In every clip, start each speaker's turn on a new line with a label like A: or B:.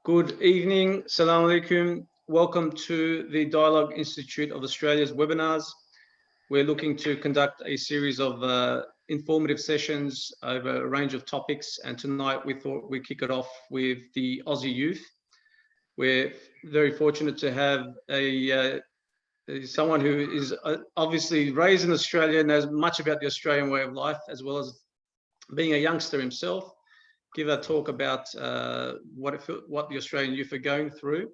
A: Good evening. Assalamu alaikum. Welcome to the Dialogue Institute of Australia's webinars. We're looking to conduct a series of informative sessions over a range of topics. And tonight we thought we'd kick it off with the Aussie youth. We're very fortunate to have someone who is obviously raised in Australia, knows much about the Australian way of life, as well as being a youngster himself, give a talk about what the Australian youth are going through.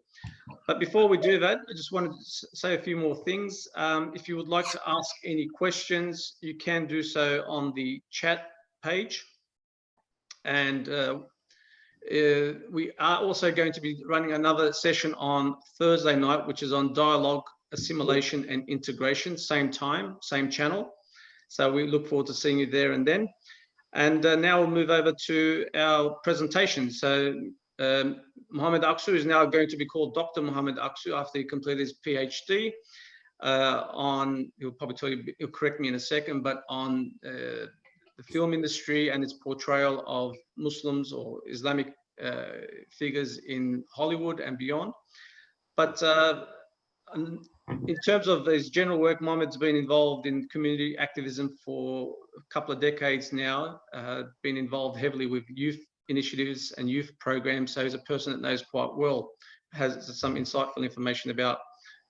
A: But before we do that, I just wanted to say a few more things. If you would like to ask any questions, you can do so on the chat page. And we are also going to be running another session on Thursday night, which is on dialogue, assimilation and integration, same time, same channel. So we look forward to seeing you there and then. And now we'll move over to our presentation. So Mohamed Aksu is now going to be called Dr. Mohamed Aksu after he completed his PhD he'll probably tell you, he'll correct me in a second, but on the film industry and its portrayal of Muslims or Islamic figures in Hollywood and beyond. But in terms of his general work, Mohamed's been involved in community activism for a couple of decades now, been involved heavily with youth initiatives and youth programs. So he's a person that knows quite well, has some insightful information about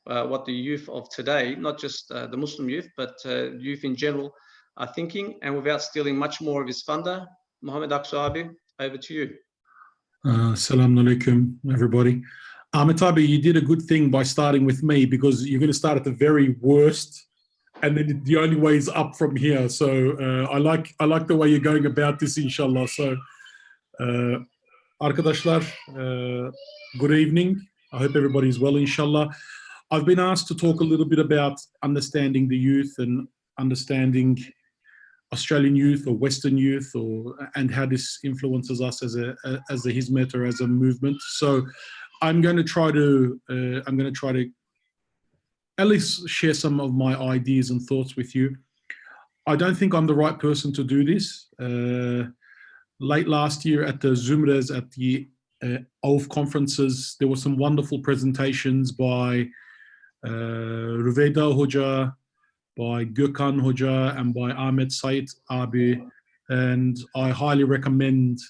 A: what the youth of today, not just the Muslim youth, but youth in general are thinking. And without stealing much more of his thunder, Mohamed Aksu Abi, over to you.
B: Assalamu alaikum, everybody. Ahmed Abi, you did a good thing by starting with me, because you're going to start at the very worst, and then the only way is up from here. So I like the way you're going about this, inshallah. So, arkadaşlar, good evening. I hope everybody's well, inshallah. I've been asked to talk a little bit about understanding the youth and understanding Australian youth or Western youth, and how this influences us as a Hizmet or as a movement. So I'm going to try to at least share some of my ideas and thoughts with you. I don't think I'm the right person to do this. Late last year at the Zumras, at the AUF conferences, there were some wonderful presentations by Ruveyda Hoca, by Gökhan Hoca, and by Ahmed Said Abi, and I highly recommend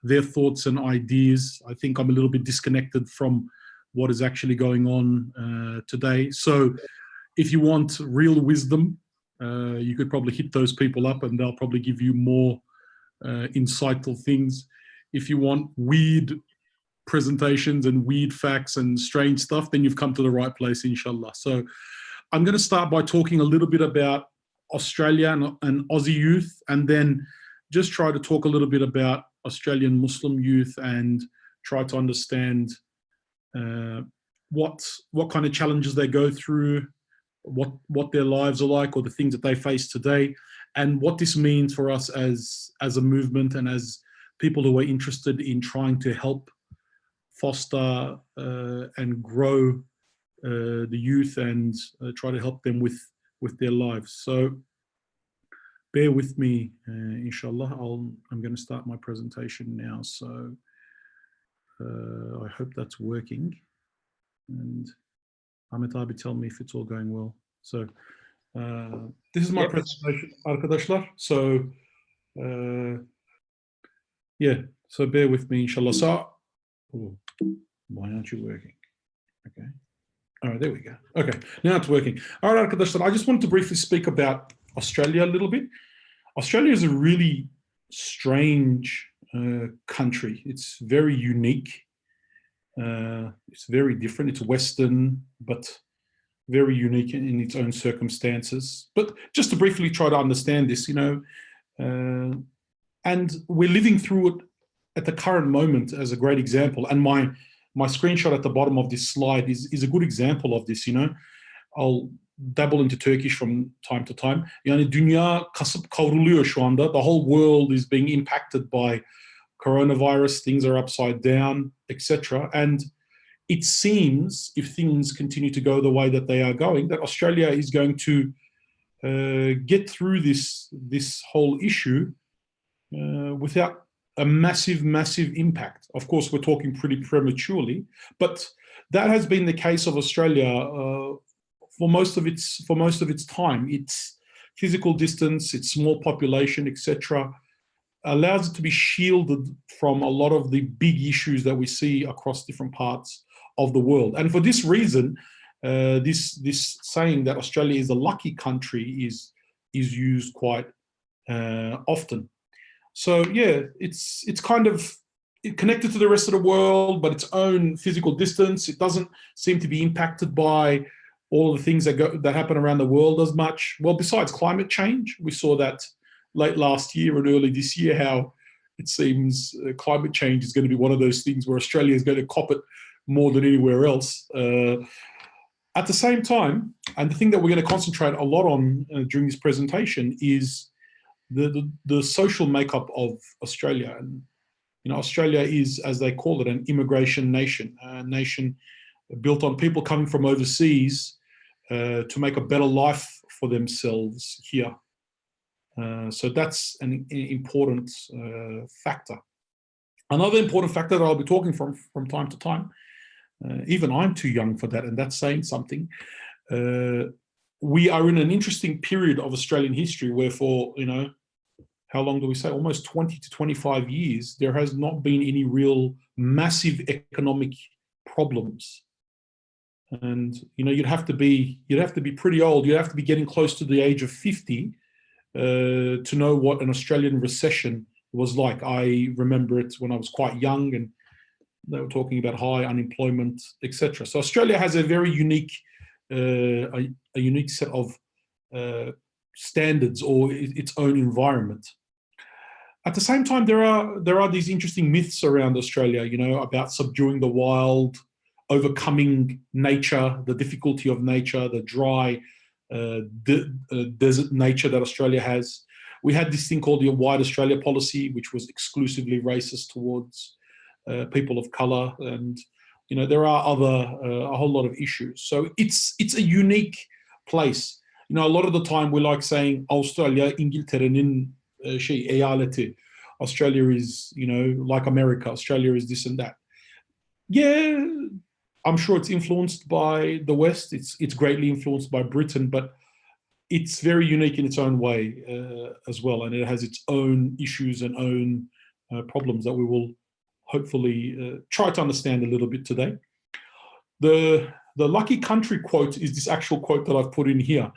B: their thoughts and ideas. I think I'm a little bit disconnected from what is actually going on today. So if you want real wisdom, you could probably hit those people up and they'll probably give you more insightful things. If you want weird presentations and weird facts and strange stuff, then you've come to the right place, inshallah. So I'm going to start by talking a little bit about Australia and Aussie youth, and then just try to talk a little bit about Australian Muslim youth and try to understand what kind of challenges they go through, what their lives are like, or the things that they face today, and what this means for us as a movement and as people who are interested in trying to help foster and grow the youth and try to help them with their lives. So bear with me, inshallah. I'm going to start my presentation now. So I hope that's working. And Ahmet Abi, tell me if it's all going well. So this is my presentation, arkadaşlar. So yeah, so bear with me, inshallah. So, why aren't you working? Okay. All right, there we go. Okay, now it's working. All right, arkadaşlar, I just wanted to briefly speak about Australia a little bit. Australia is a really strange country. It's very unique. It's very different. It's Western, but very unique in its own circumstances. But just to briefly try to understand this, and we're living through it at the current moment as a great example. And my screenshot at the bottom of this slide is a good example of this. I'll dabble into Turkish from time to time. Yani dünya kasıp kavruluyor şu anda. The whole world is being impacted by coronavirus. Things are upside down, etc. And it seems, if things continue to go the way that they are going, that Australia is going to get through this whole issue without a massive, massive impact. Of course, we're talking pretty prematurely, but that has been the case of Australia for most of its time. Its physical distance, its small population, etc., allows it to be shielded from a lot of the big issues that we see across different parts of the world. And for this reason, this saying that Australia is a lucky country is used quite often. So yeah, it's kind of connected to the rest of the world, but its own physical distance. It doesn't seem to be impacted by all of the things that happen around the world as much. Well, besides climate change, we saw that late last year and early this year, how it seems climate change is going to be one of those things where Australia is going to cop it more than anywhere else. At the same time, and the thing that we're going to concentrate a lot on during this presentation is the social makeup of Australia. And Australia is, as they call it, an immigration nation, a nation built on people coming from overseas to make a better life for themselves here. So that's an important factor. Another important factor that I'll be talking from time to time, even I'm too young for that, and that's saying something. We are in an interesting period of Australian history where for, how long do we say? Almost 20 to 25 years, there has not been any real massive economic problems. And, you'd have to be pretty old. You'd have to be getting close to the age of 50 to know what an Australian recession was like. I remember it when I was quite young, and they were talking about high unemployment, etc. So Australia has a very unique, a unique set of standards or its own environment. At the same time, there are these interesting myths around Australia, about subduing the wild, overcoming nature, the difficulty of nature, the dry desert nature that Australia has. We had this thing called the White Australia policy, which was exclusively racist towards people of color, and there are a whole lot of issues. So it's a unique place. A lot of the time we like saying Australia, İngiltere'nin eyaleti. Australia is, like America. Australia is this and that. Yeah, I'm sure it's influenced by the West. It's greatly influenced by Britain, but it's very unique in its own way as well, and it has its own issues and own problems that we will hopefully try to understand a little bit today. The lucky country quote is this actual quote that I've put in here.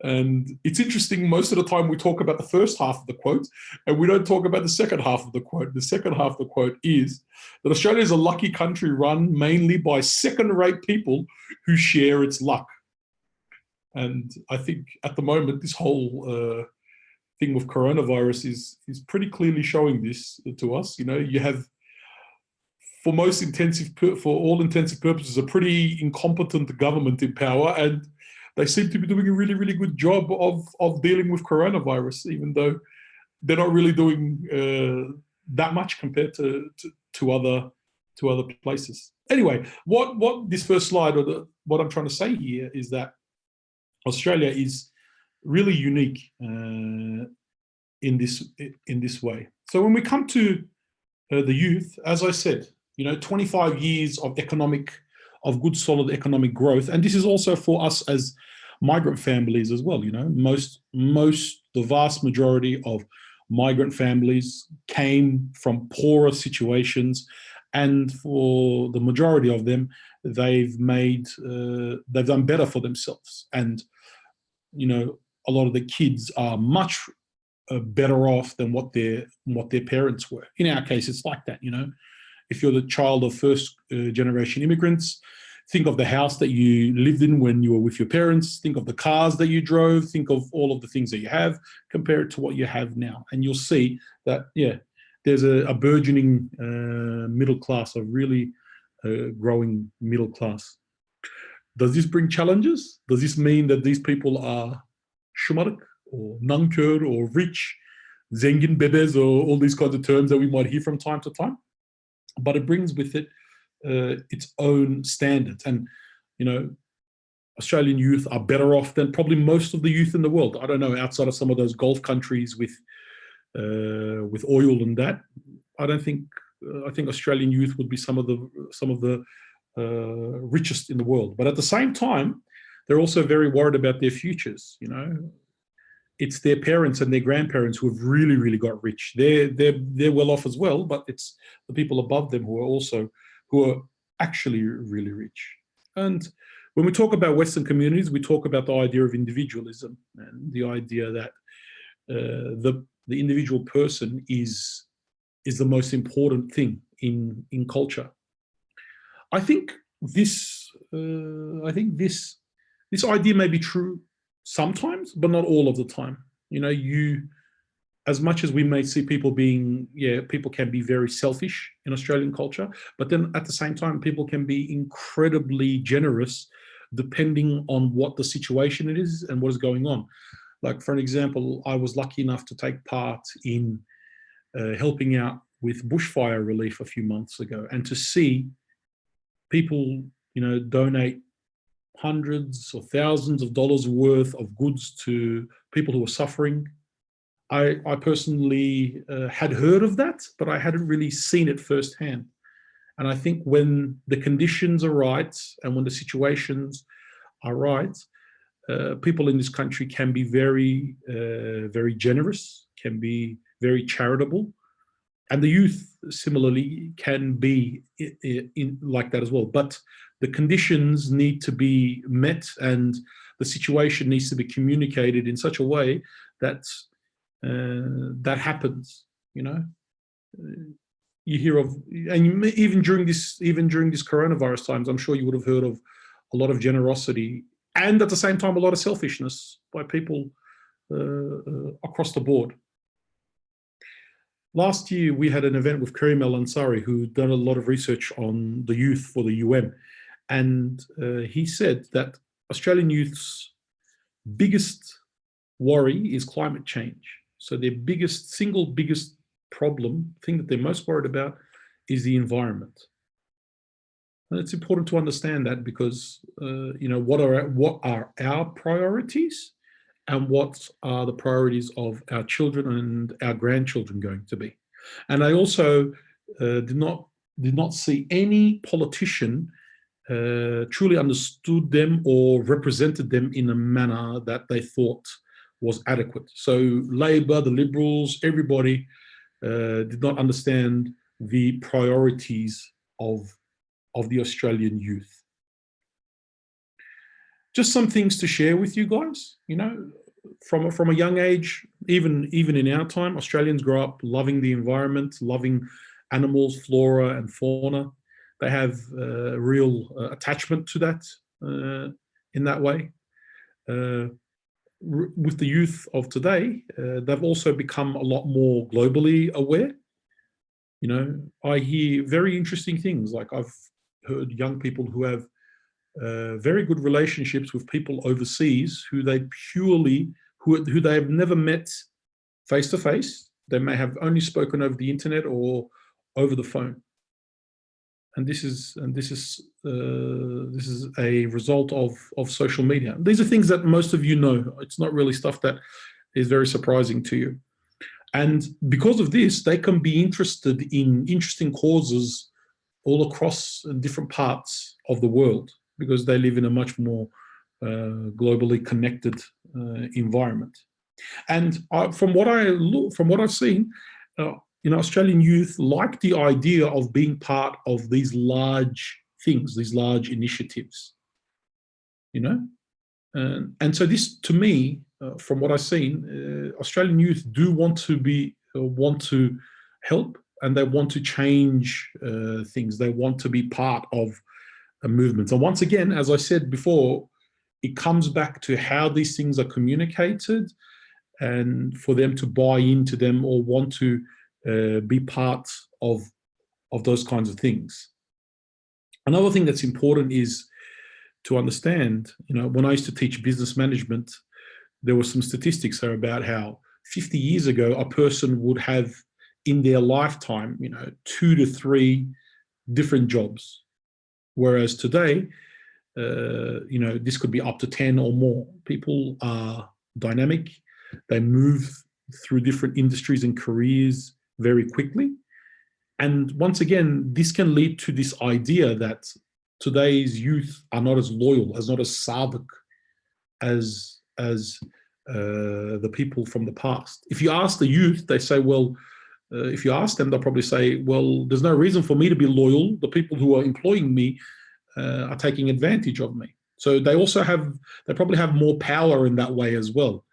B: And it's interesting, most of the time we talk about the first half of the quote and we don't talk about the second half of the quote. The second half of the quote is that Australia is a lucky country run mainly by second-rate people who share its luck. And I think at the moment, this whole thing with coronavirus is pretty clearly showing this to us. You have, for all intensive purposes, a pretty incompetent government in power, and they seem to be doing a really, really good job of dealing with coronavirus, even though they're not really doing that much compared to other places. Anyway, what this first slide, or what I'm trying to say here, is that Australia is really unique in this way. So when we come to the youth, as I said, 25 years of good solid economic growth, and this is also for us as migrant families as well. The vast majority of migrant families came from poorer situations, and for the majority of them, they've done better for themselves. And a lot of the kids are much better off than what their parents were. In our case, it's like that. If you're the child of first generation immigrants, think of the house that you lived in when you were with your parents, think of the cars that you drove, think of all of the things that you have, compare it to what you have now. And you'll see that, there's a burgeoning middle class, a really growing middle class. Does this bring challenges? Does this mean that these people are şımarık or nankör or rich, zengin bebes, or all these kinds of terms that we might hear from time to time? But it brings with it its own standards. And, Australian youth are better off than probably most of the youth in the world. I don't know, outside of some of those Gulf countries with oil and that. I don't think. I think Australian youth would be some of the richest in the world. But at the same time, they're also very worried about their futures. You know, it's their parents and their grandparents who have really, really got rich. They're well off as well, but it's the people above them who are actually really rich. And when we talk about Western communities, we talk about the idea of individualism and the idea that the individual person is the most important thing in culture. I think this idea may be true sometimes, but not all of the time. You know, as much as we may see people people can be very selfish in Australian culture, but then at the same time, people can be incredibly generous depending on what the situation it is and what is going on. Like, for an example, I was lucky enough to take part in helping out with bushfire relief a few months ago, and to see people, you know, donate hundreds or thousands of dollars worth of goods to people who are suffering. I personally had heard of that, but I hadn't really seen it firsthand. And I think when the conditions are right and when the situations are right, people in this country can be very, very generous, can be very charitable. And the youth similarly can be in like that as well. But the conditions need to be met and the situation needs to be communicated in such a way that that happens, you know. You hear of, and even during this coronavirus times, I'm sure you would have heard of a lot of generosity and at the same time a lot of selfishness by people across the board. Last year, we had an event with Karim El Ansari, who'd done a lot of research on the youth for the UN. And he said that Australian youth's biggest worry is climate change. So their single biggest thing that they're most worried about is the environment. And it's important to understand that because, you know, what are our priorities? And what are the priorities of our children and our grandchildren going to be? And I also did not see any politician truly understood them or represented them in a manner that they thought was adequate. So Labor, the Liberals, everybody did not understand the priorities of the Australian youth. Just some things to share with you guys. You know, from a young age, even in our time, Australians grow up loving the environment, loving animals, flora and fauna. They have a real attachment to that in that way. With the youth of today, they've also become a lot more globally aware. You know, I hear very interesting things. Like, I've heard young people who have very good relationships with people overseas who they have never met face to face. They may have only spoken over the internet or over the phone. And this is a result of social media. These are things that most of you know. It's not really stuff that is very surprising to you. And because of this, they can be interested in interesting causes all across different parts of the world, because they live in a much more globally connected environment. And from what I've seen, you know, Australian youth like the idea of being part of these large things, these large initiatives. You know, and so this, to me, from what I've seen, Australian youth do want to help, and they want to change things. They want to be part of a movement. And once again, as I said before, it comes back to how these things are communicated, and for them to buy into them or want to be part of those kinds of things. Another thing that's important is to understand, you know, when I used to teach business management, there were some statistics there about how 50 years ago, a person would have in their lifetime, you know, 2 to 3 different jobs. Whereas today, you know, this could be up to 10 or more. People are dynamic. They move through different industries and careers very quickly. And once again, this can lead to this idea that today's youth are not as loyal, as not as sadik as the people from the past. If you ask the youth, they say, well, if you ask them, they'll probably say, well, there's no reason for me to be loyal. The people who are employing me are taking advantage of me. So they probably have more power in that way as well.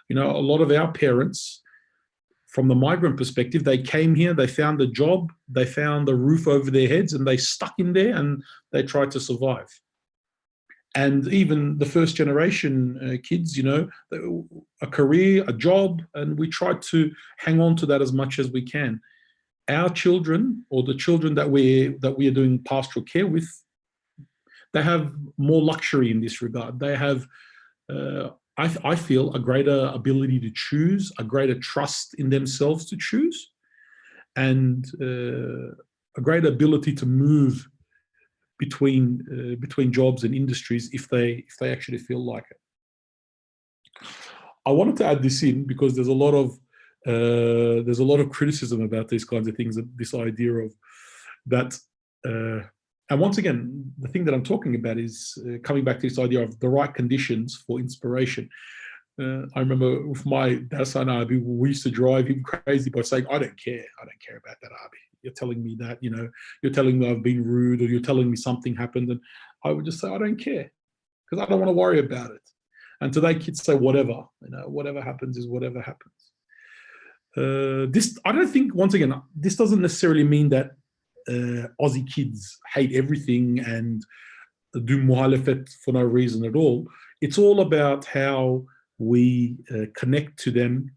B: You know, a lot of our parents, from the migrant perspective, they came here, they found a job, they found a roof over their heads, and they stuck in there and they tried to survive. And even the first generation kids, you know, a career, a job, and we try to hang on to that as much as we can. Our children, or the children that we are doing pastoral care with, they have more luxury in this regard. They have, I feel, a greater ability to choose, a greater trust in themselves to choose, and a greater ability to move between jobs and industries if they actually feel like it. I wanted to add this in because there's a lot of criticism about these kinds of things, this idea of that. And once again, the thing that I'm talking about is coming back to this idea of the right conditions for inspiration. I remember with my Dassan Abi, we used to drive him crazy by saying, I don't care about that, Abi. You're telling me that, you know, you're telling me I've been rude, or you're telling me something happened. And I would just say, I don't care, because I don't want to worry about it. And today kids say, whatever, you know, whatever happens is whatever happens. I don't think, once again, this doesn't necessarily mean that Aussie kids hate everything and do muhalafat for no reason at all. It's all about how we connect to them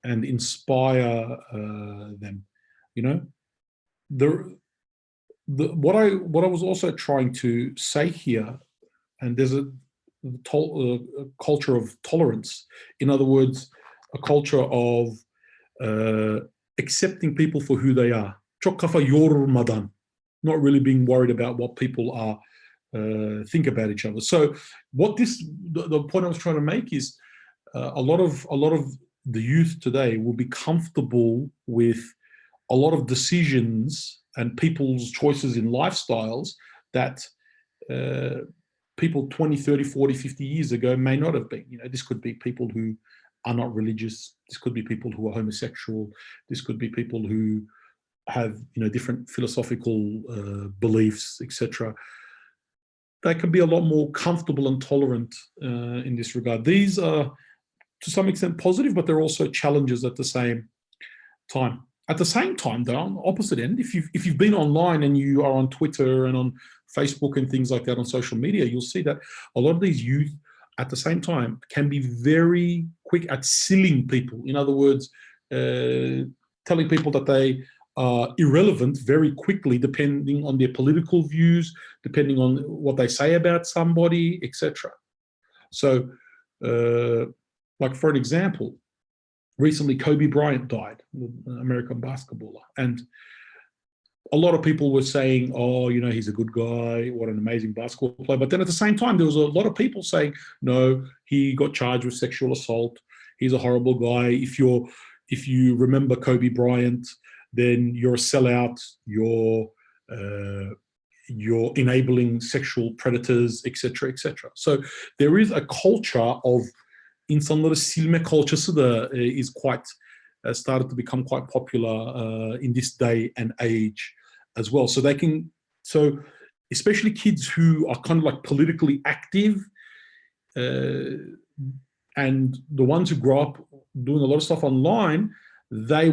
B: and inspire them, you know. What I was also trying to say here, and there's a culture of tolerance. In other words, a culture of accepting people for who they are. Chokkafa yormadan, not really being worried about what people are think about each other. So the point I was trying to make is a lot of the youth today will be comfortable with a lot of decisions and people's choices in lifestyles that people 20, 30, 40, 50 years ago may not have been. You know, this could be people who are not religious. This could be people who are homosexual. This could be people who have, you know, different philosophical beliefs, etc. They can be a lot more comfortable and tolerant in this regard. These are, to some extent, positive, but they're also challenges at the same time. At the same time, though, on the opposite end, if you've been online and you are on Twitter and on Facebook and things like that, on social media, you'll see that a lot of these youth, at the same time, can be very quick at silling people. In other words, telling people that they are irrelevant very quickly, depending on their political views, depending on what they say about somebody, etc. So, like for an example, recently Kobe Bryant died, the American basketballer, and a lot of people were saying, oh, you know, he's a good guy, what an amazing basketball player. But then at the same time, there was a lot of people saying, no, he got charged with sexual assault. He's a horrible guy. If you remember Kobe Bryant, then you're a sellout. You're enabling sexual predators, etc., etc. So there is a culture of insanları silme culture that is quite started to become quite popular in this day and age as well. So especially kids who are kind of like politically active, and the ones who grow up doing a lot of stuff online, they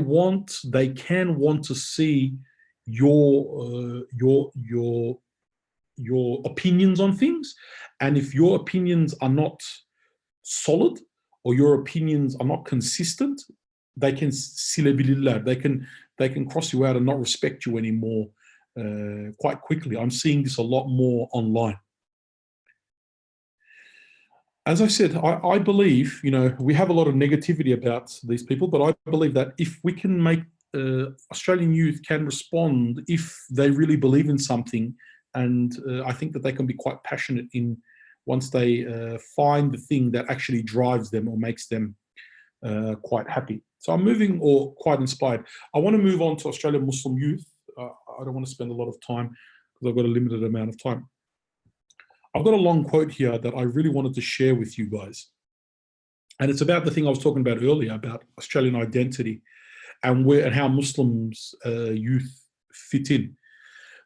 B: can want to see your opinions on things, and if your opinions are not solid or your opinions are not consistent, they can they can cross you out and not respect you anymore quite quickly. I'm seeing this a lot more online. As I said, I believe, you know, we have a lot of negativity about these people, but I believe that if we can make Australian youth can respond if they really believe in something, and I think that they can be quite passionate in once they find the thing that actually drives them or makes them quite happy. So I'm moving, or quite inspired. I want to move on to Australian Muslim youth I don't want to spend a lot of time because I've got a limited amount of time. I've got a long quote here that I really wanted to share with you guys. And it's about the thing I was talking about earlier, about Australian identity and how Muslims youth fit in.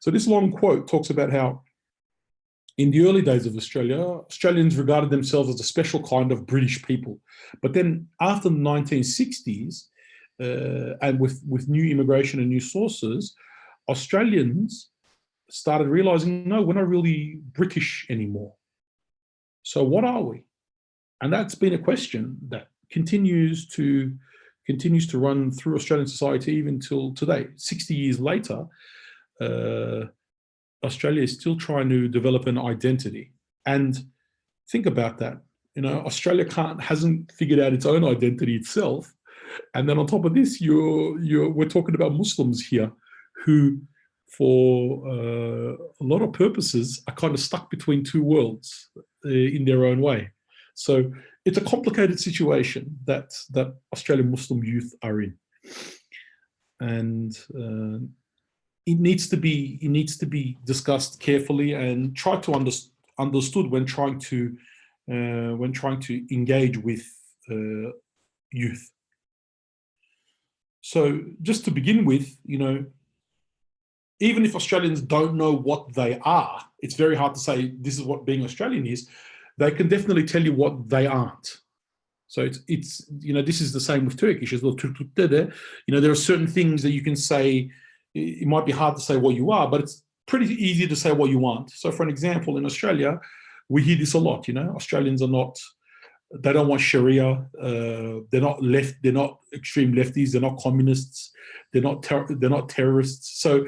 B: So this long quote talks about how in the early days of Australia, Australians regarded themselves as a special kind of British people. But then after the 1960s, and with new immigration and new sources, Australians started realizing, no, we're not really British anymore. So what are we? And that's been a question that continues to run through Australian society even till today. 60 years later, Australia is still trying to develop an identity. And think about that. You know, Australia hasn't figured out its own identity itself. And then on top of this, we're talking about Muslims here who, for a lot of purposes, are kind of stuck between two worlds in their own way. So it's a complicated situation that Australian Muslim youth are in. And it needs to be discussed carefully and tried to understood when trying to engage with youth. So just to begin with, you know, even if Australians don't know what they are, it's very hard to say this is what being Australian is. They can definitely tell you what they aren't. So it's you know, this is the same with Turkish as well. You know, there are certain things that you can say. It might be hard to say what you are, but it's pretty easy to say what you aren't. So for an example, in Australia, we hear this a lot, you know, Australians are not, they don't want Sharia, they're not extreme lefties, they're not communists, they're not terrorists. So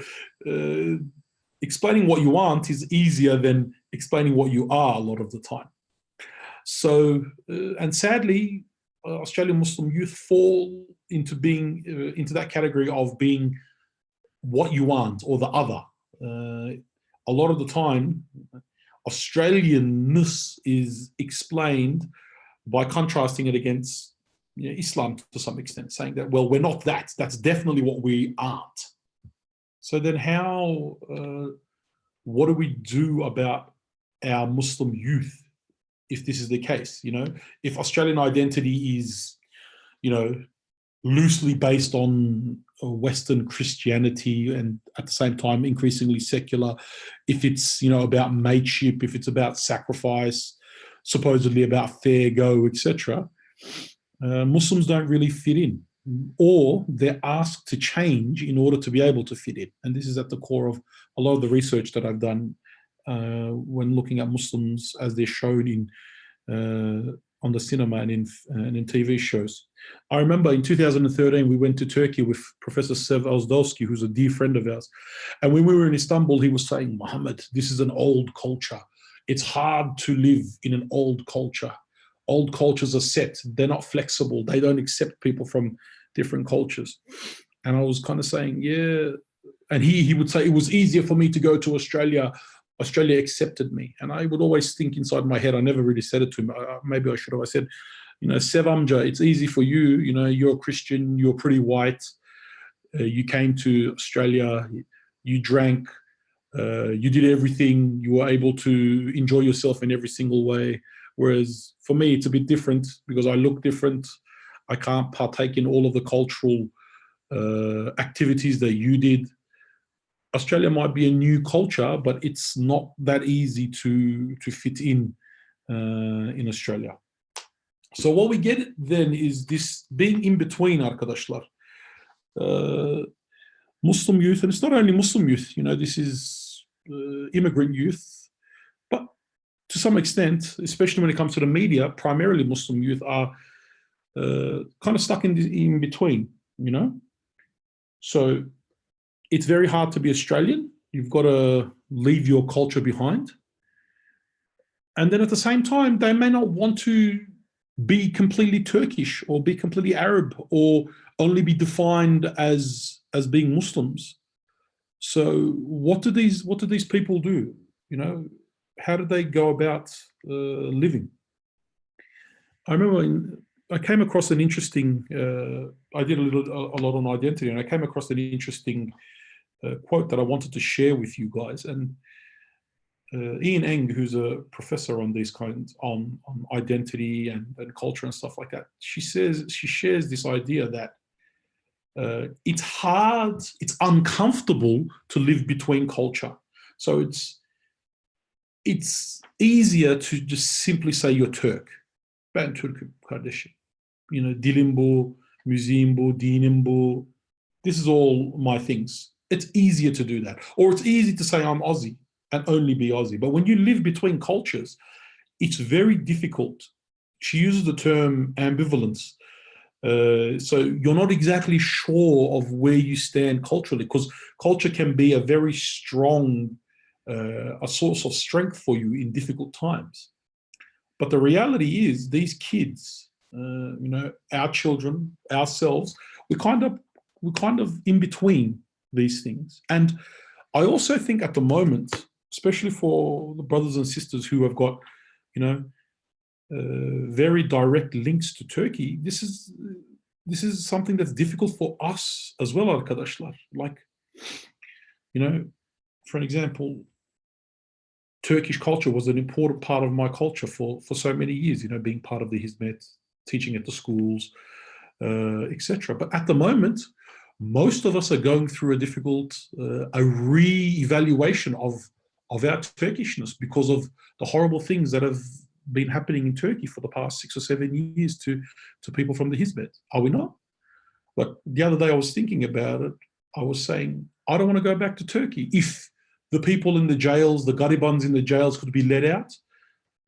B: explaining what you aren't is easier than explaining what you are a lot of the time. So, and sadly, Australian Muslim youth fall into being, into that category of being what you aren't or the other. A lot of the time, Australianness is explained by contrasting it against, you know, Islam to some extent, saying that, well, we're not that. That's definitely what we aren't. So then how, what do we do about our Muslim youth if this is the case? You know, if Australian identity is, you know, loosely based on Western Christianity and at the same time increasingly secular, if it's, you know, about mateship, if it's about sacrifice, supposedly about fair go, etc., Muslims don't really fit in, or they're asked to change in order to be able to fit in. And this is at the core of a lot of the research that I've done when looking at Muslims as they're shown in on the cinema and in TV shows. I remember in 2013, we went to Turkey with Professor Sev Ozdowski, who's a dear friend of ours. And when we were in Istanbul, he was saying, Mohammed, this is an old culture. It's hard to live in an old culture. Old cultures are set. They're not flexible. They don't accept people from different cultures. And I was kind of saying, yeah. And he would say, it was easier for me to go to Australia. Australia accepted me. And I would always think inside my head, I never really said it to him. Maybe I should have. I said, you know, Sev Amja, it's easy for you. You know, you're a Christian, you're pretty white. You came to Australia, you drank, you did everything. You were able to enjoy yourself in every single way. Whereas for me, it's a bit different because I look different. I can't partake in all of the cultural activities that you did. Australia might be a new culture, but it's not that easy to fit in Australia. So what we get then is this being in between, arkadaşlar. Muslim youth, and it's not only Muslim youth, you know, this is immigrant youth, but to some extent, especially when it comes to the media, primarily Muslim youth are kind of stuck in between, you know. So it's very hard to be Australian. You've got to leave your culture behind. And then at the same time, they may not want to be completely Turkish or be completely Arab or only be defined as being Muslims. So what do these people do? You know, how do they go about living? I remember I came across an interesting, I did a lot on identity, and I came across an interesting quote that I wanted to share with you guys. And Ian Eng, who's a professor on these kinds on identity and culture and stuff like that, she shares this idea that it's hard, it's uncomfortable to live between culture. So it's easier to just simply say you're Turk. Ben Türk'üm kardeşim. You know, dilim bu, müziğim bu, dinim bu. This is all my things. It's easier to do that. Or it's easy to say I'm Aussie and only be Aussie. But when you live between cultures, it's very difficult. She uses the term ambivalence. So you're not exactly sure of where you stand culturally, because culture can be a very strong, a source of strength for you in difficult times. But the reality is these kids, you know, our children, ourselves, we're kind of in between these things. And I also think at the moment, especially for the brothers and sisters who have got, you know, very direct links to Turkey, this is something that's difficult for us as well, arkadaşlar. Like, you know, for an example, Turkish culture was an important part of my culture for so many years, you know, being part of the Hizmet, teaching at the schools, etc. But at the moment, most of us are going through a difficult, a re-evaluation of our Turkishness because of the horrible things that have been happening in Turkey for the past 6 or 7 years to people from the Hizmet. Are we not? But the other day I was thinking about it. I was saying, I don't want to go back to Turkey. If the people in the jails, the garibans in the jails could be let out,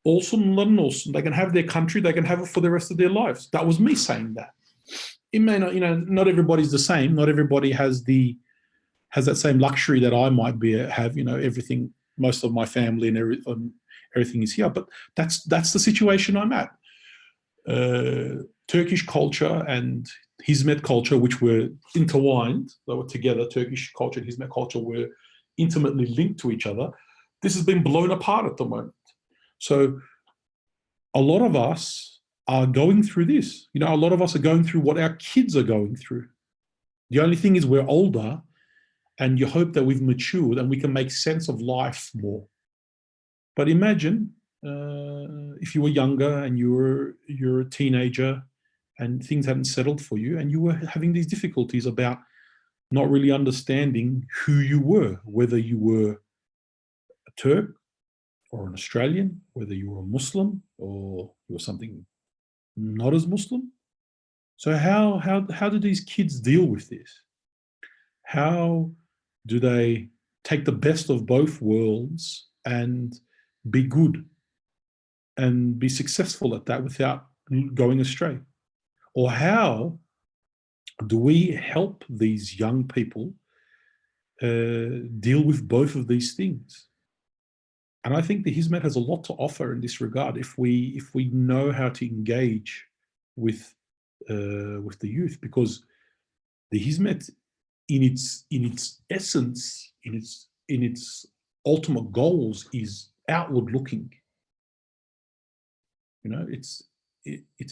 B: olsun, they can have their country, they can have it for the rest of their lives. That was me saying that. It may not, you know, not everybody's the same. Not everybody has that same luxury that I might have, you know, everything, most of my family and everything is here. But that's the situation I'm at. Turkish culture and Hizmet culture, which were intertwined, they were together, Turkish culture and Hizmet culture were intimately linked to each other. This has been blown apart at the moment. So a lot of us are going through this. You know, a lot of us are going through what our kids are going through. The only thing is we're older, and you hope that we've matured and we can make sense of life more. But imagine if you were younger and you're a teenager and things hadn't settled for you and you were having these difficulties about not really understanding who you were, whether you were a Turk or an Australian, whether you were a Muslim or you were something not as Muslim. So how do these kids deal with this? How do they take the best of both worlds and be good and be successful at that without going astray? Or how do we help these young people deal with both of these things? And I think the Hizmet has a lot to offer in this regard if we know how to engage with the youth, because the Hizmet, in its essence, in its ultimate goals, is outward looking. You know, it's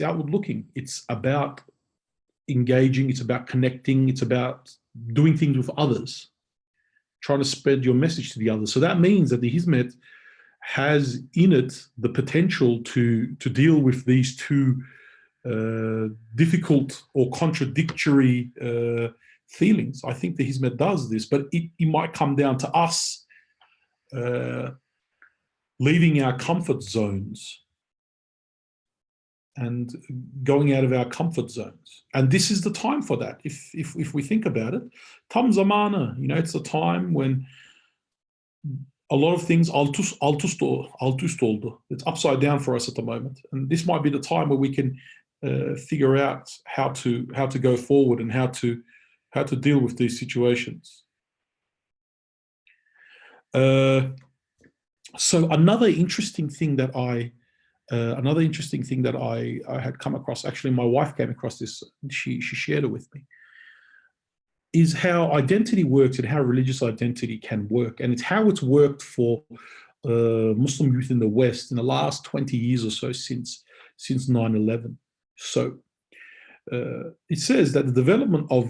B: outward looking. It's about engaging. It's about connecting. It's about doing things with others, trying to spread your message to the others. So that means that the Hizmet has in it the potential to deal with these two difficult or contradictory feelings. I think the Hizmet does this, but it might come down to us leaving our comfort zones and going out of our comfort zones. And this is the time for that. If we think about it, tam zamanı, you know, it's a time when a lot of things alt üst oldu. It's upside down for us at the moment. And this might be the time where we can figure out how to go forward and how to deal with these situations. So another interesting thing that I had come across, actually my wife came across this, she shared it with me, is how identity works and how religious identity can work. And it's how it's worked for Muslim youth in the West in the last 20 years or so since 9/11. So it says that the development of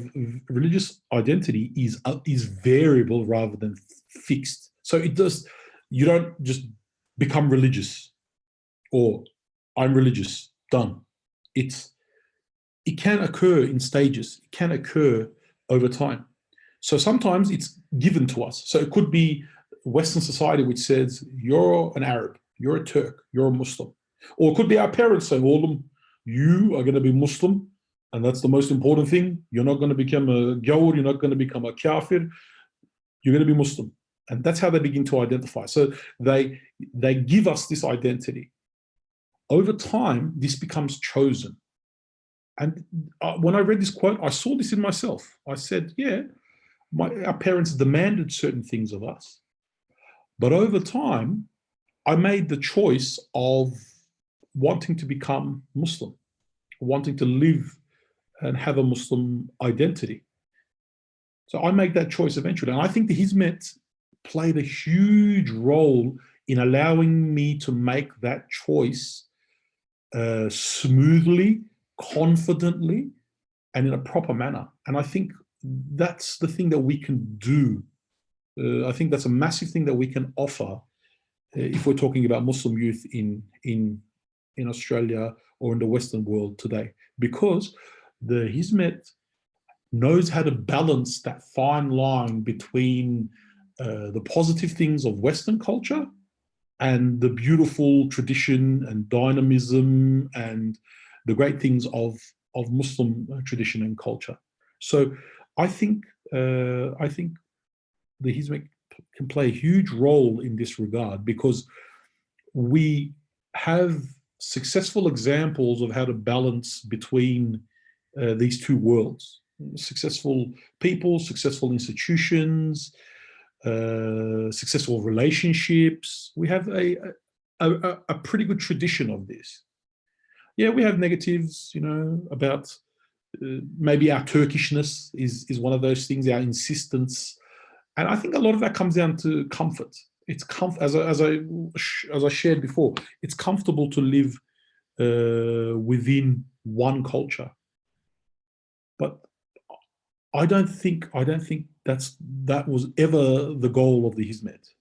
B: religious identity is variable rather than fixed. So you don't just become religious or I'm religious, done. It can occur in stages. It can occur over time. So sometimes it's given to us. So it could be Western society which says you're an Arab, you're a Turk, you're a Muslim. Or it could be our parents saying, Oğlum, you are going to be Muslim, and that's the most important thing. You're not going to become a Gawr, you're not going to become a Kafir, you're going to be Muslim. And that's how they begin to identify. So they give us this identity. Over time, this becomes chosen. And when I read this quote, I saw this in myself. I said, yeah, our parents demanded certain things of us. But over time, I made the choice of wanting to become Muslim, wanting to live and have a Muslim identity. So I made that choice eventually. And I think the Hizmet played a huge role in allowing me to make that choice smoothly, confidently, and in a proper manner. And I think that's the thing that we can do. I think that's a massive thing that we can offer if we're talking about Muslim youth in Australia or in the Western world today, because the Hizmet knows how to balance that fine line between the positive things of Western culture and the beautiful tradition and dynamism and the great things of Muslim tradition and culture. So I think the Hizmet can play a huge role in this regard, because we have successful examples of how to balance between these two worlds. Successful people, successful institutions, successful relationships. We have a pretty good tradition of this. Yeah, we have negatives, about maybe our Turkishness is one of those things, our insistence. And I think a lot of that comes down to comfort. It's as I shared before, it's comfortable to live within one culture. But I don't think that was ever the goal of the Hizmet.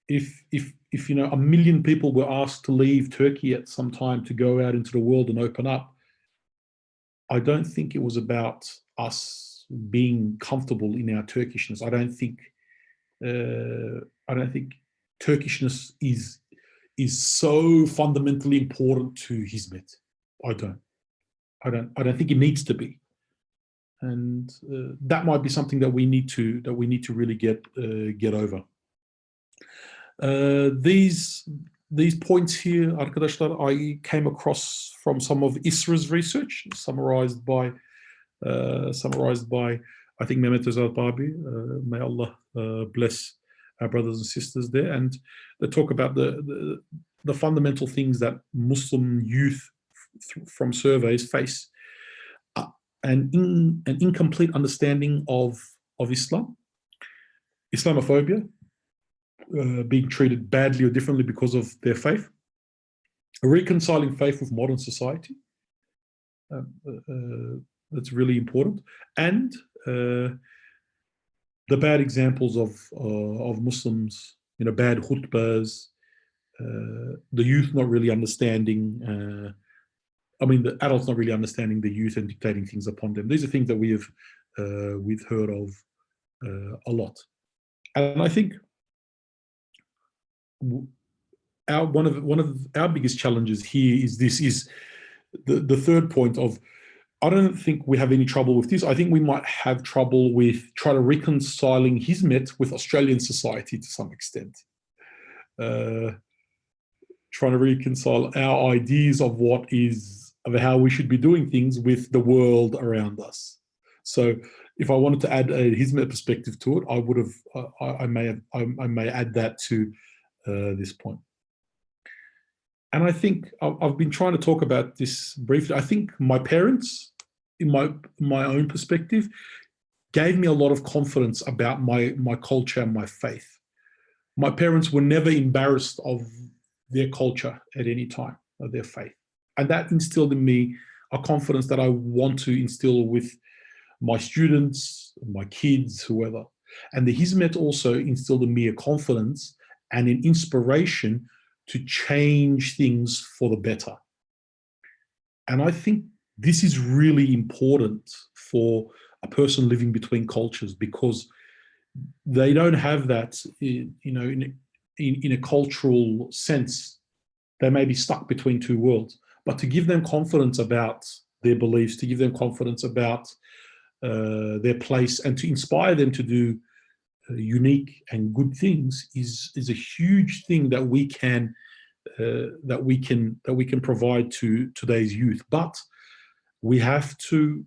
B: If 1 million people were asked to leave Turkey at some time to go out into the world and open up, I don't think it was about us being comfortable in our Turkishness. I don't think Turkishness is so fundamentally important to Hizmet. I don't think it needs to be, and that might be something that we need to really get over. These points here, arkadaşlar, I came across from some of ISRA's research, summarized by I think Mehmet Özal Babi. May Allah bless our brothers and sisters there, and they talk about the fundamental things that Muslim youth from surveys face: an incomplete understanding of Islam, Islamophobia, being treated badly or differently because of their faith, reconciling faith with modern society. That's really important, and the bad examples of Muslims, bad khutbahs, the youth not really understanding. The adults not really understanding the youth and dictating things upon them. These are things that we've heard of a lot, and I think one of our biggest challenges here is the third point of. I don't think we have any trouble with this. I think we might have trouble with trying to reconciling Hizmet with Australian society to some extent. Trying to reconcile our ideas of how we should be doing things with the world around us. So if I wanted to add a Hizmet perspective to it, I may add that to this point. And I think I've been trying to talk about this briefly. I think my parents, in my own perspective, gave me a lot of confidence about my culture and my faith. My parents were never embarrassed of their culture at any time, of their faith. And that instilled in me a confidence that I want to instill with my students, my kids, whoever. And the Hizmet also instilled in me a confidence and an inspiration to change things for the better. And I think this is really important for a person living between cultures, because they don't have that, in a cultural sense. They may be stuck between two worlds. But to give them confidence about their beliefs, to give them confidence about their place, and to inspire them to do unique and good things is a huge thing that we can provide to today's youth. But we have to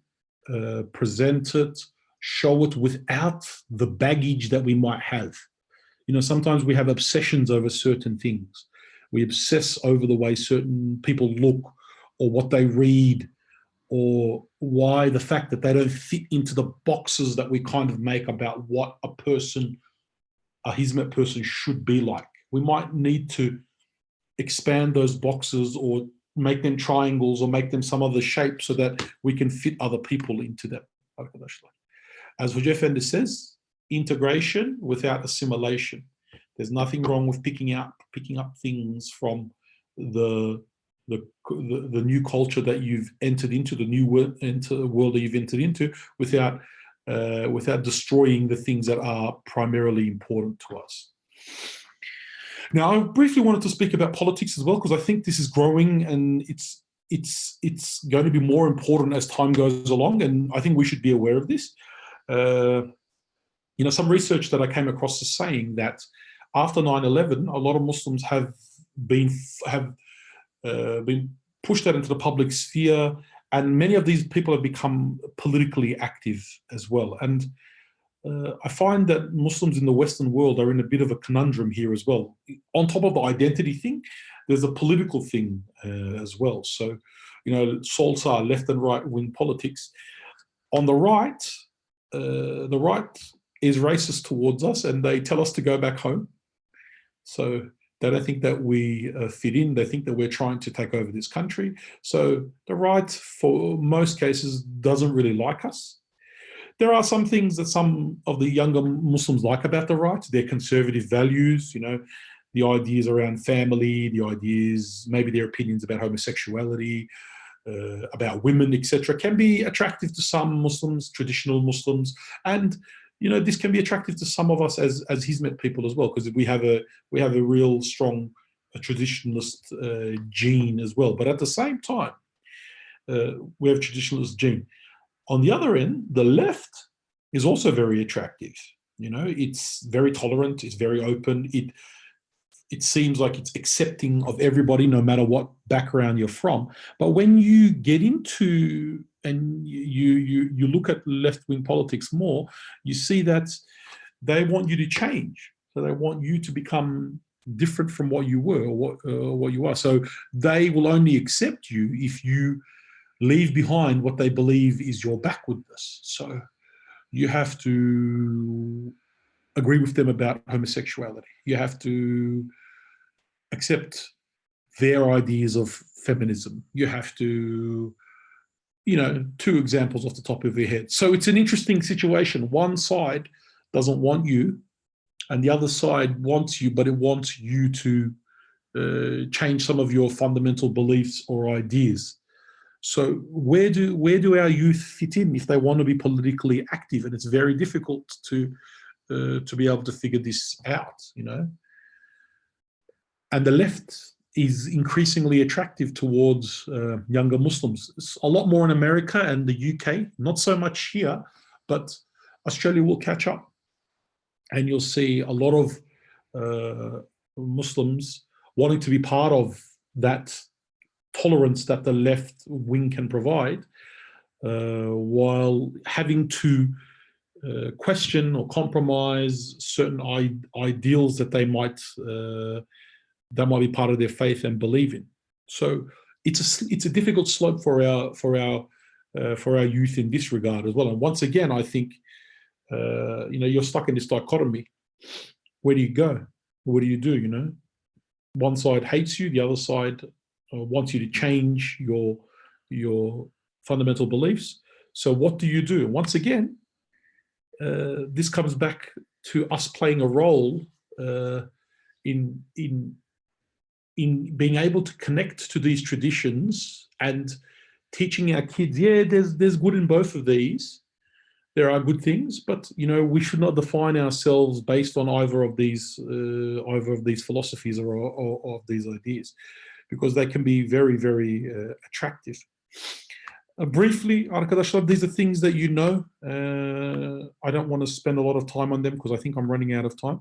B: present it, show it without the baggage that we might have. Sometimes we have obsessions over certain things. We obsess over the way certain people look, or what they read, or why the fact that they don't fit into the boxes that we kind of make about what a Hizmet person should be like. We might need to expand those boxes, or make them triangles, or make them some other shape, so that we can fit other people into them. As Hoca Efendi says, integration without assimilation. There's nothing wrong with picking up things from the new culture that you've entered into, the new world that you've entered into, without destroying the things that are primarily important to us. Now, I briefly wanted to speak about politics as well, because I think this is growing, and it's going to be more important as time goes along, and I think we should be aware of this. Some research that I came across is saying that after 9/11, a lot of Muslims have been pushed out into the public sphere, and many of these people have become politically active as well. And I find that Muslims in the Western world are in a bit of a conundrum here as well. On top of the identity thing, there's a political thing as well. So, SOLSA, left and right wing politics. On the right is racist towards us, and they tell us to go back home. So they don't think that we fit in. They think that we're trying to take over this country. So the right, for most cases, doesn't really like us. There are some things that some of the younger Muslims like about the right, their conservative values, the ideas around family, the ideas, maybe their opinions about homosexuality, about women, etc., can be attractive to some Muslims, traditional Muslims, and this can be attractive to some of us as Hizmet people as well, because we have a real strong traditionalist gene as well. But at the same time, we have traditionalist gene. On the other end, the left is also very attractive. It's very tolerant, it's very open. It seems like it's accepting of everybody, no matter what background you're from. But when you get into and you look at left-wing politics more, you see that they want you to change. So they want you to become different from what you were, or what you are. So they will only accept you if you leave behind what they believe is your backwardness. So you have to agree with them about homosexuality. You have to accept their ideas of feminism. You have to, two examples off the top of your head. So it's an interesting situation. One side doesn't want you, and the other side wants you, but it wants you to change some of your fundamental beliefs or ideas. So where do our youth fit in if they want to be politically active? And it's very difficult to be able to figure this out, And the left is increasingly attractive towards younger Muslims. It's a lot more in America and the UK, not so much here, but Australia will catch up. And you'll see a lot of Muslims wanting to be part of that tolerance that the left wing can provide, while having to question or compromise certain ideals that they might be part of their faith and believe in. So it's a difficult slope for our youth in this regard as well. And once again, I think you're stuck in this dichotomy. Where do you go? What do you do? One side hates you, the other side wants you to change your fundamental beliefs. So what do you do? Once again, this comes back to us playing a role in being able to connect to these traditions and teaching our kids, yeah, there's good in both of these. There are good things, but we should not define ourselves based on either of these philosophies or of these ideas, because they can be very, very attractive. Briefly, arkadaşlar, these are things that you know. I don't want to spend a lot of time on them because I think I'm running out of time.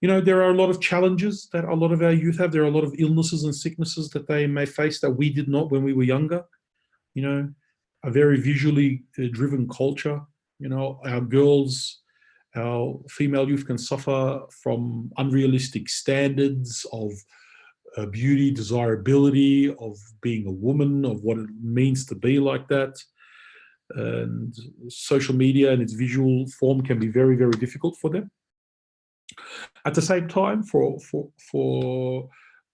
B: There are a lot of challenges that a lot of our youth have. There are a lot of illnesses and sicknesses that they may face that we did not when we were younger. A very visually driven culture. Our girls, our female youth can suffer from unrealistic standards of beauty, desirability, of being a woman, of what it means to be like that. And social media and its visual form can be very, very difficult for them. At the same time, for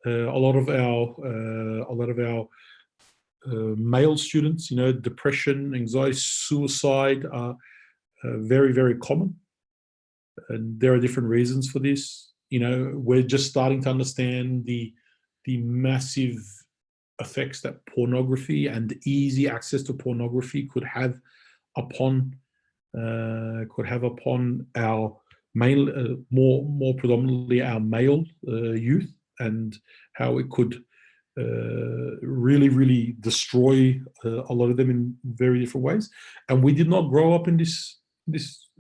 B: a lot of our male students, depression, anxiety, suicide are very, very common, and there are different reasons for this. We're just starting to understand the massive effects that pornography and easy access to pornography could have upon our male, more predominantly our male youth, and how it could really, really destroy a lot of them in very different ways. And we did not grow up in this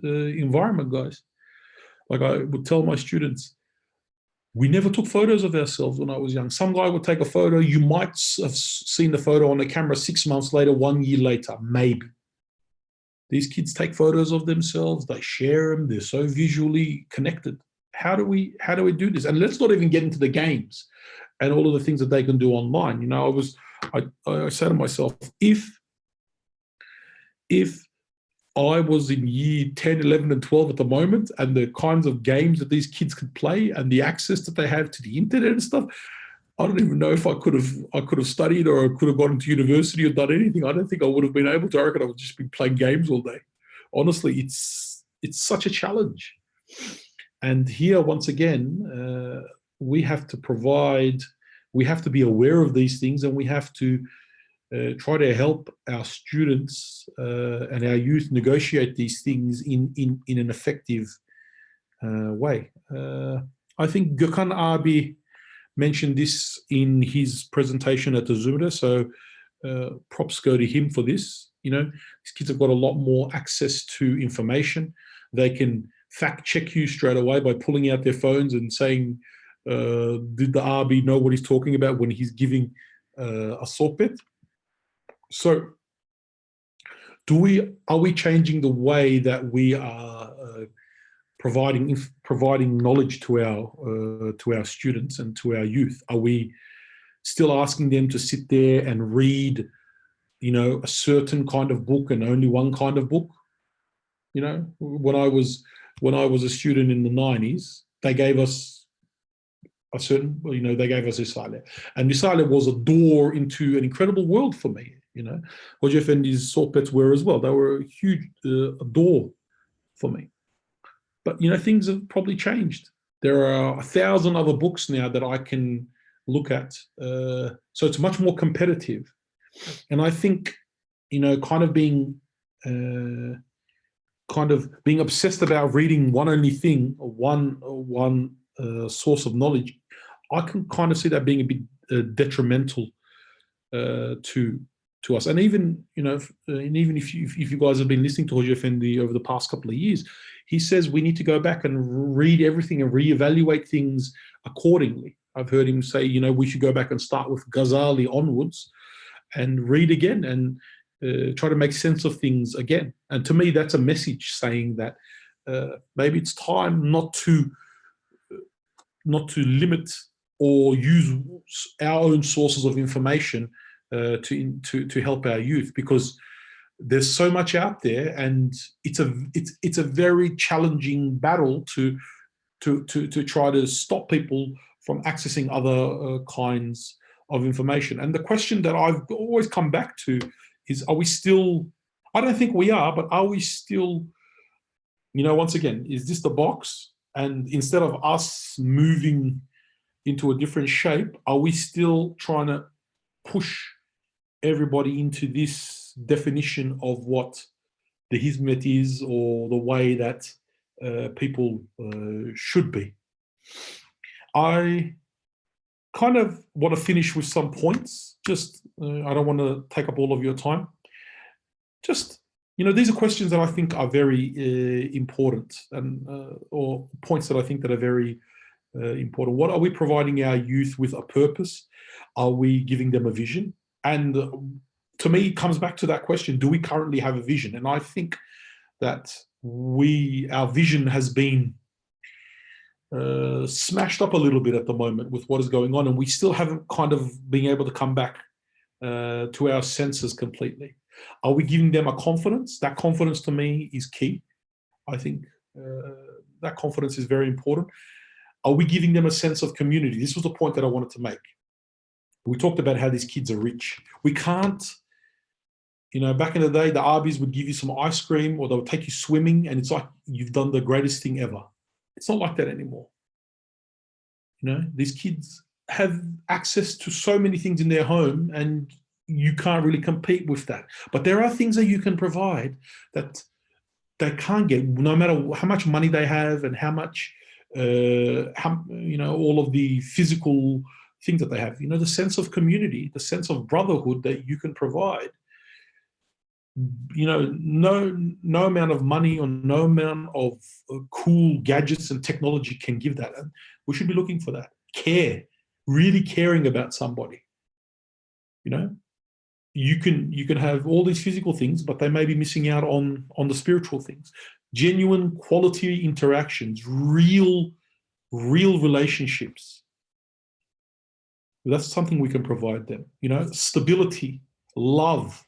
B: environment, guys. Like I would tell my students, we never took photos of ourselves when I was young. Some guy would take a photo. You might have seen the photo on the camera 6 months later, 1 year later, maybe. These kids take photos of themselves. They share them. They're so visually connected. How do we do this? And let's not even get into the games and all of the things that they can do online. I say to myself, if I was in year 10, 11, and 12 at the moment, and the kinds of games that these kids could play and the access that they have to the internet and stuff, I don't even know if I could have studied or I could have gone to university or done anything. I don't think I would have been able to. I reckon I would just be playing games all day. Honestly, it's such a challenge. And here, once again, we have to be aware of these things, and we have to try to help our students and our youth negotiate these things in an effective way. I think Gökhan Abi mentioned this in his presentation at the Zumra, so props go to him for this. These kids have got a lot more access to information. They can fact check you straight away by pulling out their phones and saying, did the Abi know what he's talking about when he's giving a sohbet? So are we changing the way that we are providing knowledge to our students and to our youth? Are we still asking them to sit there and read, a certain kind of book and only one kind of book? When I was a student in the 90s, they gave us they gave us Risale. And Risale was a door into an incredible world for me. Hoca Efendi's sohbets were as well. They were a huge a door for me. But, things have probably changed. There are 1,000 other books now that I can look at. So it's much more competitive. And I think, kind of being obsessed about reading one only thing, or one source of knowledge, I can kind of see that being a bit detrimental to us. And even if you guys have been listening to Hoca Efendi over the past couple of years, he says we need to go back and read everything and reevaluate things accordingly. I've heard him say, we should go back and start with Ghazali onwards and read again and try to make sense of things again. And to me, that's a message saying that maybe it's time not to limit or use our own sources of information to help our youth, because there's so much out there, and it's a very challenging battle to try to stop people from accessing other kinds of information. And the question that I've always come back to is, are we still, I don't think we are, but are we still, once again, is this the box? And instead of us moving into a different shape, are we still trying to push everybody into this definition of what the Hizmet is, or the way that people should be? I kind of want to finish with some points. Just, I don't want to take up all of your time. Just, these are questions that I think are very important, and or points that I think that are very important. What are we providing our youth with? A purpose? Are we giving them a vision? And to me, it comes back to that question: do we currently have a vision? And I think that our vision has been smashed up a little bit at the moment with what is going on, and we still haven't kind of been able to come back to our senses completely. Are we giving them a confidence? That confidence to me is key. I think that confidence is very important. Are we giving them a sense of community? This was the point that I wanted to make. We talked about how these kids are rich. We can't, back in the day, the Arby's would give you some ice cream, or they would take you swimming, and it's like you've done the greatest thing ever. It's not like that anymore. These kids have access to so many things in their home, and you can't really compete with that. But there are things that you can provide that they can't get, no matter how much money they have and how much, all of the physical things that they have. The sense of community, the sense of brotherhood that you can provide. No amount of money or no amount of cool gadgets and technology can give that. And we should be looking for that. Care, really caring about somebody. You can have all these physical things, but they may be missing out on the spiritual things. Genuine quality interactions, real relationships. That's something we can provide them. Stability, love.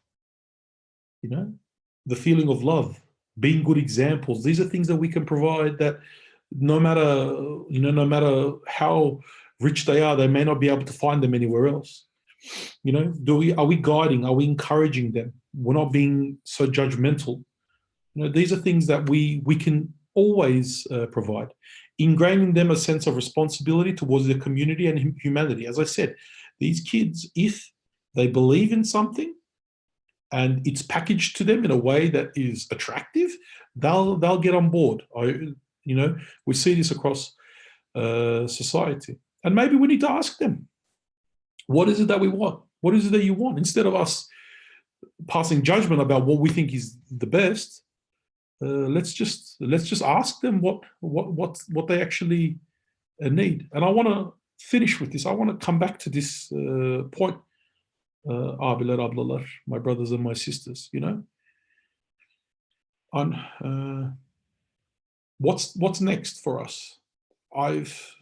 B: The feeling of love, being good examples. These are things that we can provide that no matter how rich they are, they may not be able to find them anywhere else. Are we guiding? Are we encouraging them? We're not being so judgmental. These are things that we can always provide. Ingraining them a sense of responsibility towards their community and humanity. As I said, these kids, if they believe in something, and it's packaged to them in a way that is attractive, they'll get on board. We see this across society. And maybe we need to ask them, what is it that we want? What is it that you want? Instead of us passing judgment about what we think is the best, let's just ask them what they actually need. And I want to finish with this. I want to come back to this point. Abiler, ablalar, my brothers and my sisters, on what's next for us. I've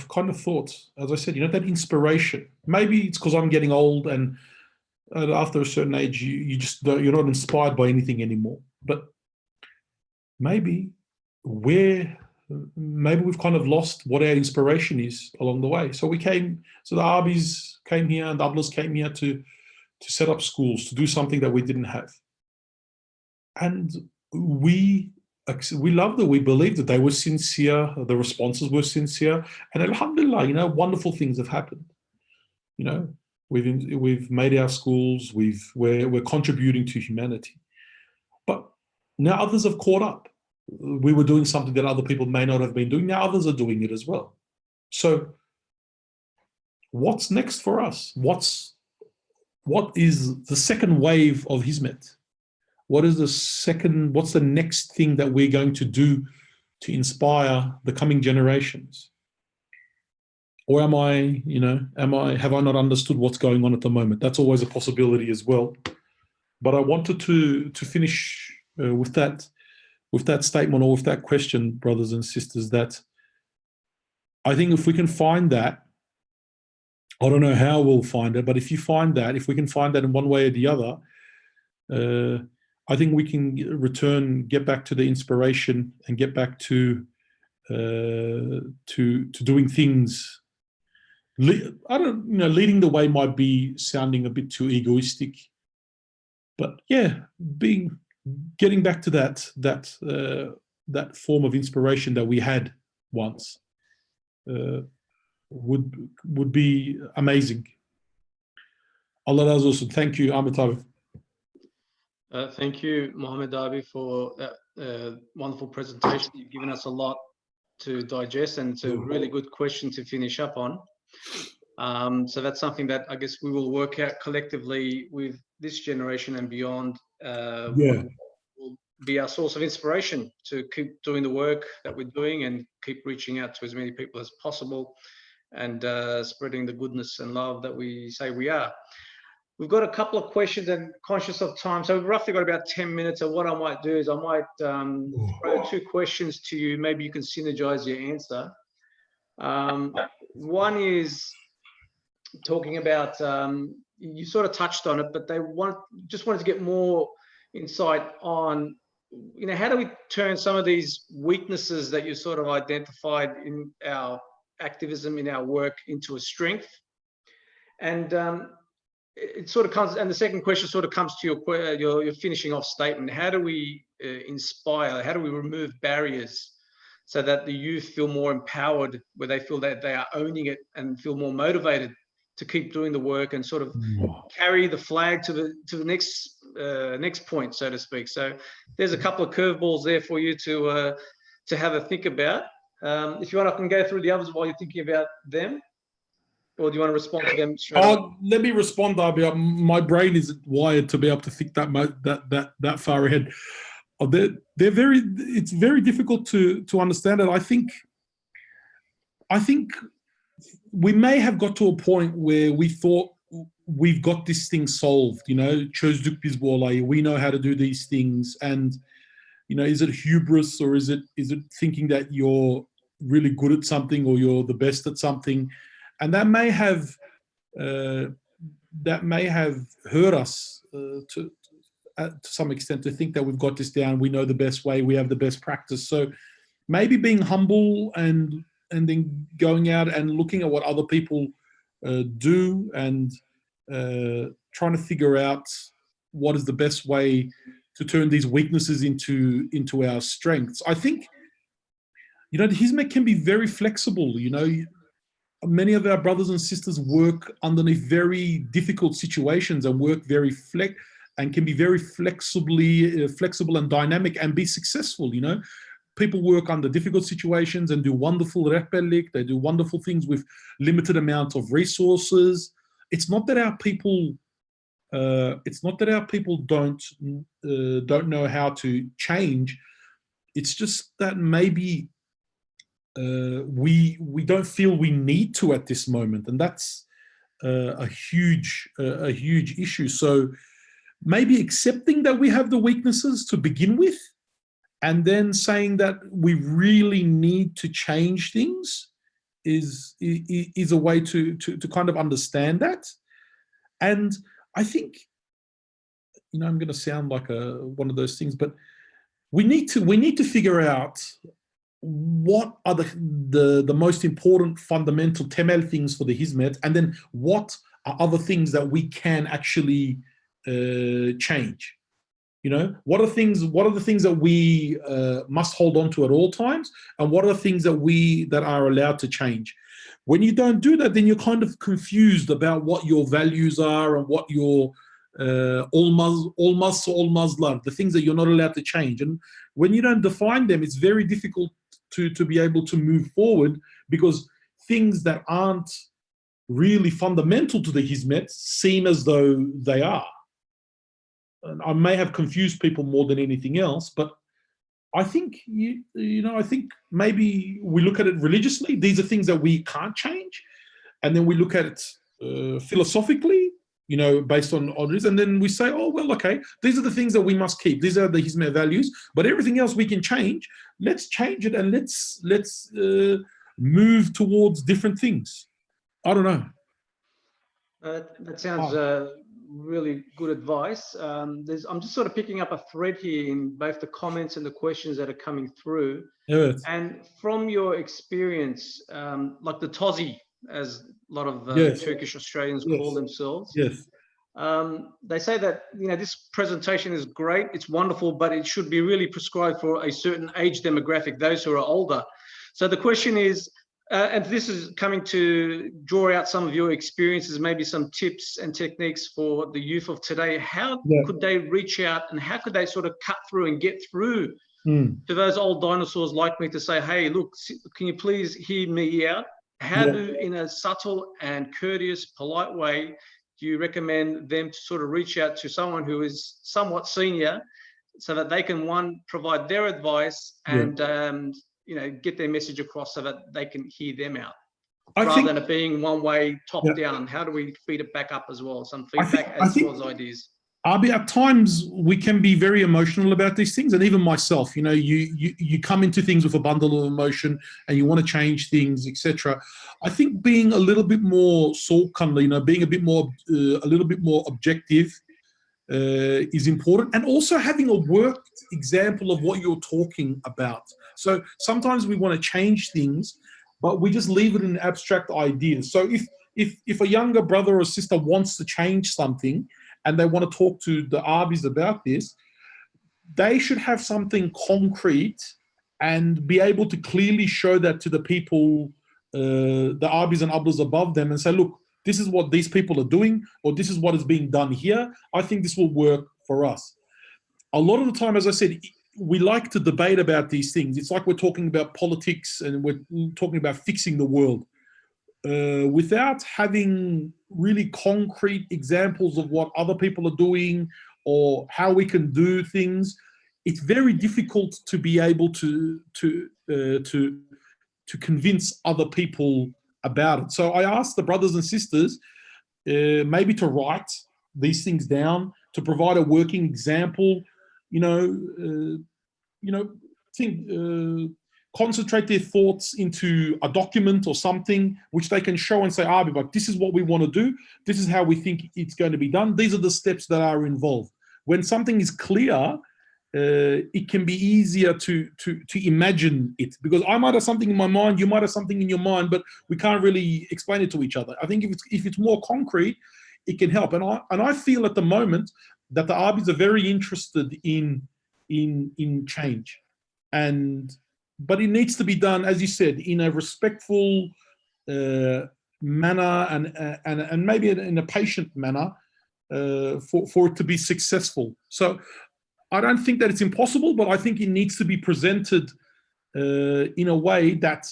B: kind of thought, as I said, that inspiration. Maybe it's because I'm getting old, and after a certain age, you're not inspired by anything anymore. But maybe we've kind of lost what our inspiration is along the way. So the Arbis came here, and the Ablahs came here to set up schools, to do something that we didn't have. And we loved it. We believed that they were sincere, the responses were sincere, and alhamdulillah, wonderful things have happened. We've made our schools, we're contributing to humanity. But now others have caught up. We were doing something that other people may not have been doing. Now others are doing it as well. So what's next for us? What is the second wave of Hizmet? What's the next thing that we're going to do to inspire the coming generations? Or have I not understood what's going on at the moment? That's always a possibility as well. But I wanted to finish with that statement, or with that question, brothers and sisters, that I think if we can find that, I don't know how we'll find it, but if we can find that in one way or the other, I think we can get back to the inspiration and get back to doing things I don't, leading the way might be sounding a bit too egoistic, but yeah, getting back to that form of inspiration that we had once would be amazing. Allah razı olsun. Thank you, Ahmet abi.
A: Thank you, Mohammed Abi, for that wonderful presentation. You've given us a lot to digest, and it's a really good question to finish up on. So that's something that I guess we will work out collectively with this generation and beyond.
B: Yeah.
A: Will be our source of inspiration to keep doing the work that we're doing and keep reaching out to as many people as possible, and spreading the goodness and love that we say we are. We've got a couple of questions, and conscious of time, so we've roughly got about 10 minutes. So what I might do is I might throw 2 questions to you. Maybe you can synergize your answer. One is talking about, you sort of touched on it, but just wanted to get more insight on, how do we turn some of these weaknesses that you sort of identified in our activism, in our work, into a strength? And it sort of comes, and the second question sort of comes to your finishing off statement. How do we inspire? How do we remove barriers so that the youth feel more empowered, where they feel that they are owning it and feel more motivated to keep doing the work and sort of carry the flag to the next point, so to speak? So there's a couple of curveballs there for you to have a think about. If you want, I can go through the others while you're thinking about them. Or do you want to respond to them straight away?
B: Let me respond, Darby. My brain isn't wired to be able to think that far ahead. It's very difficult to understand it. I think we may have got to a point where we thought we've got this thing solved. Çözdük biz bu olayı. We know how to do these things, and is it hubris, or is it thinking that you're really good at something or you're the best at something? And that may have hurt us to some extent, to think that we've got this down, we know the best way, we have the best practice. So maybe being humble and then going out and looking at what other people do, and trying to figure out what is the best way to turn these weaknesses into our strengths. I think the Hizmet can be very flexible. Many of our brothers and sisters work underneath very difficult situations and work and can be very flexible and dynamic and be successful. People work under difficult situations and do wonderful rehberlik. They do wonderful things with limited amount of resources. It's not that our people don't know how to change. It's just that maybe we don't feel we need to at this moment, and that's a huge issue. So maybe accepting that we have the weaknesses to begin with, and then saying that we really need to change things is a way to kind of understand that. And I think, I'm going to sound like one of those things, but we need to figure out what are the most important fundamental temel things for the Hizmet, and then what are other things that we can actually change. What are the things that we must hold on to at all times, and what are the things that are allowed to change? When you don't do that, then you're kind of confused about what your values are and what your olmazlar, the things that you're not allowed to change. And when you don't define them, it's very difficult to be able to move forward, because things that aren't really fundamental to the Hizmet seem as though they are. And I may have confused people more than anything else, but I think I think maybe we look at it religiously. These are things that we can't change, and then we look at it philosophically, based on this, and then we say, oh well, okay, these are the things that we must keep. These are the Hizmet values, but everything else we can change. Let's change it, and let's move towards different things. I don't know.
A: That sounds really good advice. I'm just sort of picking up a thread here in both the comments and the questions that are coming through.
B: Yes.
A: And from your experience, like the Tozi as a lot of
B: Yes.
A: Turkish Australians
B: Yes.
A: call themselves.
B: Yes.
A: They say that, this presentation is great, it's wonderful, but it should be really prescribed for a certain age demographic, those who are older. So the question is, and this is coming to draw out some of your experiences, maybe some tips and techniques for the youth of today. How could they reach out, and how could they sort of cut through and get through to those old dinosaurs like me to say, hey, look, can you please hear me out? How do, in a subtle and courteous, polite way, do you recommend them to sort of reach out to someone who is somewhat senior so that they can, one, provide their advice and, get their message across so that they can hear them out? Rather than it being one way, top down, how do we feed it back up as well? Some feedback as well as ideas.
B: Abi, at times we can be very emotional about these things, and even myself, you come into things with a bundle of emotion and you want to change things, etc. I think being a little bit more soğukkanlı, being a little bit more objective is important, and also having a worked example of what you're talking about. So sometimes we want to change things, but we just leave it in abstract ideas. So if a younger brother or sister wants to change something, and they want to talk to the Abis about this, they should have something concrete and be able to clearly show that to the people, the Abis and Ablas above them, and say, look, this is what these people are doing, or this is what is being done here. I think this will work for us. A lot of the time, as I said, we like to debate about these things. It's like we're talking about politics and we're talking about fixing the world. Without having really concrete examples of what other people are doing or how we can do things, it's very difficult to be able to convince other people about it. So I asked the brothers and sisters maybe to write these things down, to provide a working example. Concentrate their thoughts into a document or something which they can show and say, but this is what we want to do. This is how we think it's going to be done. These are the steps that are involved. When something is clear, it can be easier to imagine it, because I might have something in my mind, you might have something in your mind, but we can't really explain it to each other. I think if it's more concrete, it can help. And I feel at the moment that the Abis are very interested in change, but it needs to be done, as you said, in a respectful manner and maybe in a patient manner for it to be successful. So I don't think that it's impossible, but I think it needs to be presented in a way that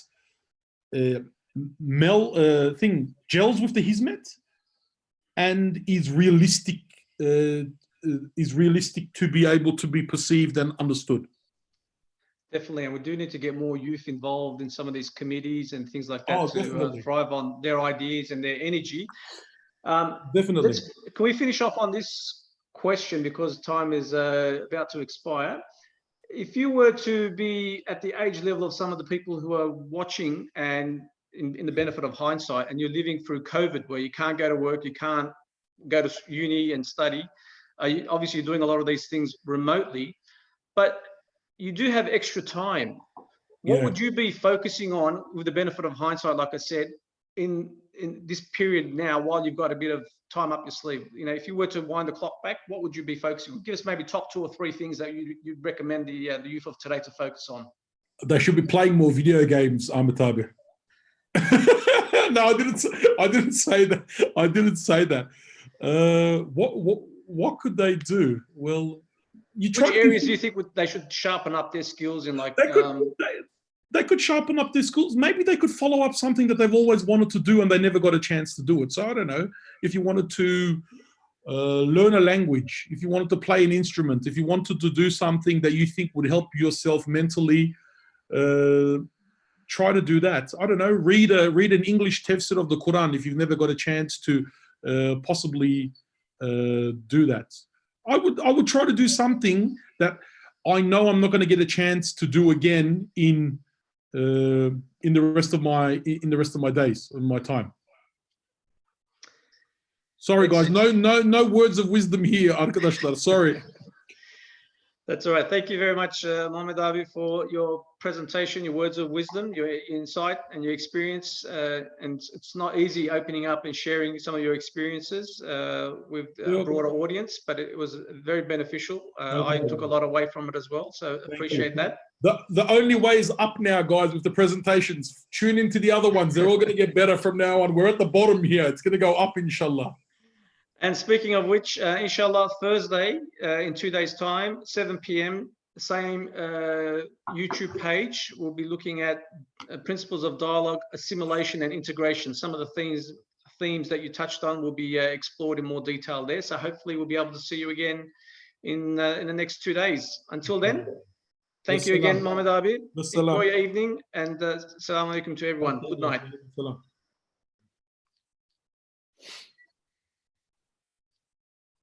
B: gels with the Hizmet and is realistic to be able to be perceived and understood.
A: Definitely, and we do need to get more youth involved in some of these committees and things like that
B: to
A: thrive on their ideas and their energy.
B: Definitely.
A: Can we finish off on this question, because time is about to expire? If you were to be at the age level of some of the people who are watching, and in the benefit of hindsight, and you're living through COVID where you can't go to work, you can't go to uni and study, obviously you're doing a lot of these things remotely, but you do have extra time. What would you be focusing on, with the benefit of hindsight, like I said, in this period now, while you've got a bit of time up your sleeve? If you were to wind the clock back, what would you be focusing on? Give us maybe top 2 or 3 things that you'd recommend the youth of today to focus on.
B: They should be playing more video games, Ahmet abi. No, I didn't say that. I didn't say that. What could they do? Well,
A: which areas do you think they should sharpen up their skills in? Like
B: they could sharpen up their skills. Maybe they could follow up something that they've always wanted to do and they never got a chance to do it. So I don't know, if you wanted to learn a language, if you wanted to play an instrument, if you wanted to do something that you think would help yourself mentally, try to do that. I don't know, read an English tafsir of the Quran if you've never got a chance to possibly do that. I would try to do something that I know I'm not going to get a chance to do again in the rest of my days, in my time. Sorry guys, no words of wisdom here, arkadaşlar. Sorry.
A: That's all right. Thank you very much, Mohammed Abi, for your presentation, your words of wisdom, your insight and your experience. And it's not easy opening up and sharing some of your experiences with a broader audience, but it was very beneficial. I took a lot away from it as well, so appreciate that.
B: The only way is up now, guys, with the presentations. Tune into the other ones. They're all going to get better from now on. We're at the bottom here. It's going to go up, inshallah.
A: And speaking of which, inshallah, Thursday, in 2 days' time, 7 p.m., same YouTube page, we'll be looking at principles of dialogue, assimilation, and integration. Some of the themes that you touched on will be explored in more detail there. So hopefully we'll be able to see you again in the next 2 days. Until then, thank you again, Mohammed Abi. Enjoy your evening, and Assalamu alaikum to everyone. Good night.